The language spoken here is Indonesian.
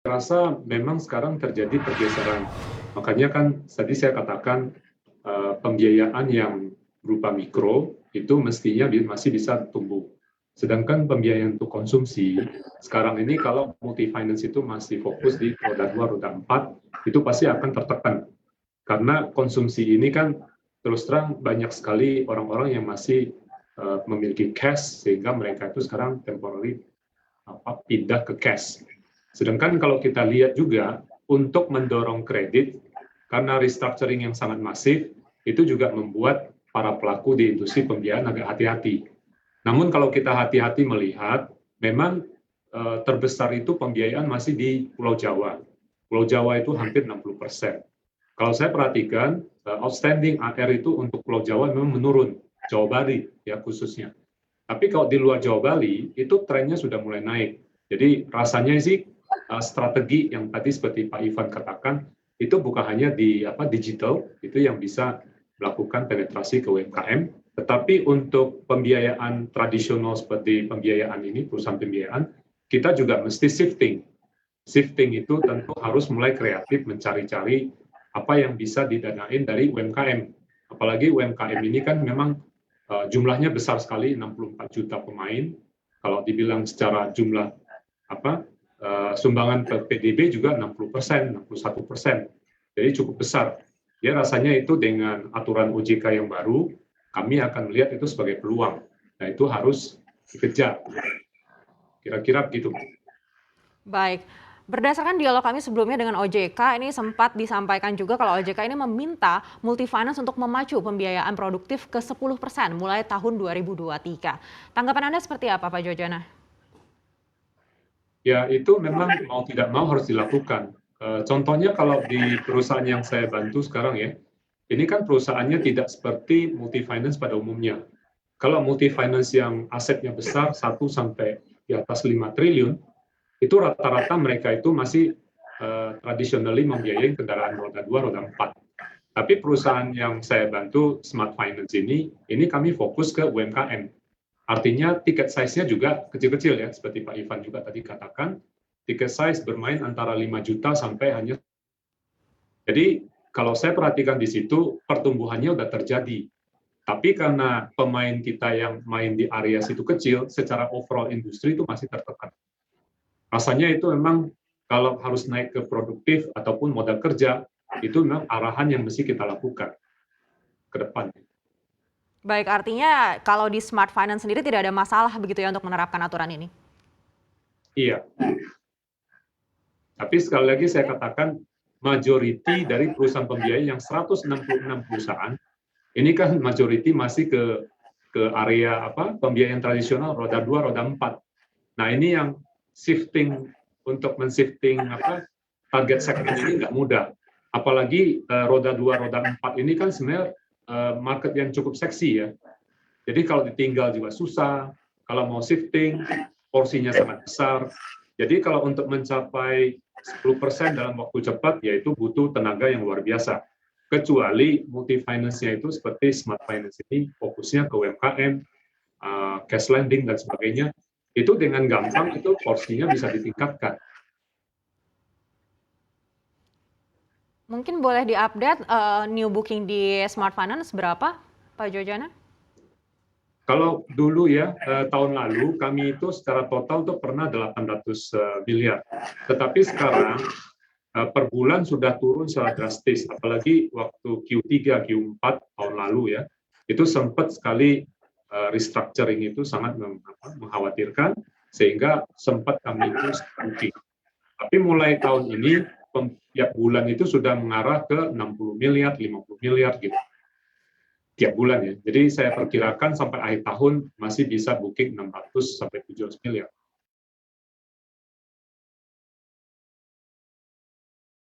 rasa memang sekarang terjadi pergeseran. Makanya kan tadi saya katakan pembiayaan yang berupa mikro itu mestinya masih bisa tumbuh. Sedangkan pembiayaan untuk konsumsi, sekarang ini kalau multi finance itu masih fokus di roda 2, roda 4, itu pasti akan tertekan. Karena konsumsi ini kan terus terang banyak sekali orang-orang yang masih memiliki cash, sehingga mereka itu sekarang temporary pindah ke cash. Sedangkan kalau kita lihat juga, untuk mendorong kredit, karena restructuring yang sangat masif, itu juga membuat para pelaku di industri pembiayaan agak hati-hati. Namun kalau kita hati-hati melihat, memang terbesar itu pembiayaan masih di Pulau Jawa. Pulau Jawa itu hampir 60%. Kalau saya perhatikan, outstanding AR itu untuk Pulau Jawa memang menurun, Jawa Bali ya khususnya. Tapi kalau di luar Jawa Bali, itu trennya sudah mulai naik. Jadi rasanya sih strategi yang tadi seperti Pak Ivan katakan, itu bukan hanya di digital, itu yang bisa melakukan penetrasi ke UMKM, tetapi untuk pembiayaan tradisional seperti pembiayaan ini, perusahaan pembiayaan, kita juga mesti shifting. Shifting itu tentu harus mulai kreatif mencari-cari apa yang bisa didanain dari UMKM. Apalagi UMKM ini kan memang jumlahnya besar sekali, 64 juta pemain. Kalau dibilang secara jumlah sumbangan ke PDB juga 60%, 61%. Jadi cukup besar. Ya rasanya itu dengan aturan OJK yang baru, kami akan melihat itu sebagai peluang. Nah itu harus dikejar. Kira-kira begitu. Baik. Berdasarkan dialog kami sebelumnya dengan OJK, ini sempat disampaikan juga kalau OJK ini meminta Multifinance untuk memacu pembiayaan produktif ke 10% mulai tahun 2023. Tanggapan Anda seperti apa, Pak Jojana? Ya, itu memang mau tidak mau harus dilakukan. Contohnya kalau di perusahaan yang saya bantu sekarang ya, ini kan perusahaannya tidak seperti multifinance pada umumnya. Kalau multifinance yang asetnya besar 1 sampai di atas 5 triliun, itu rata-rata mereka itu masih traditionally membiayai kendaraan roda 2, roda 4. Tapi perusahaan yang saya bantu, Smart Finance ini kami fokus ke UMKM. Artinya tiket size-nya juga kecil-kecil ya, seperti Pak Ivan juga tadi katakan, tiket size bermain antara 5 juta sampai hanya. Jadi kalau saya perhatikan di situ, pertumbuhannya udah terjadi. Tapi karena pemain kita yang main di area situ kecil, secara overall industri itu masih tertekan. Rasanya itu memang kalau harus naik ke produktif ataupun modal kerja, itu memang arahan yang mesti kita lakukan ke depan. Baik, artinya kalau di Smart Finance sendiri tidak ada masalah begitu ya untuk menerapkan aturan ini? Iya. Tapi sekali lagi saya katakan, majority dari perusahaan pembiayaan yang 166 perusahaan, ini kan majority masih ke area pembiayaan tradisional roda 2, roda 4. Nah ini yang shifting, untuk men-shifting target segmen ini nggak mudah. Apalagi roda 2, roda 4 ini kan sebenarnya market yang cukup seksi ya. Jadi kalau ditinggal juga susah, kalau mau shifting, porsinya sangat besar. Jadi kalau untuk mencapai 10% dalam waktu cepat, yaitu butuh tenaga yang luar biasa. Kecuali multi-finance-nya itu seperti Smart Finance ini, fokusnya ke UMKM, cash lending, dan sebagainya. Itu dengan gampang, itu porsinya bisa ditingkatkan. Mungkin boleh diupdate new booking di Smart Finance berapa, Pak Jojana? Kalau dulu ya, tahun lalu kami itu secara total tuh pernah 800 miliar. Tetapi sekarang per bulan sudah turun secara drastis, apalagi waktu Q3, Q4 tahun lalu ya, itu sempat sekali restructuring itu sangat mengkhawatirkan, sehingga sempat kami itu booking. Tapi mulai tahun ini, tiap bulan itu sudah mengarah ke 60 miliar, 50 miliar gitu. Tiap bulan ya. Jadi saya perkirakan sampai akhir tahun masih bisa booking 600 sampai 700 miliar.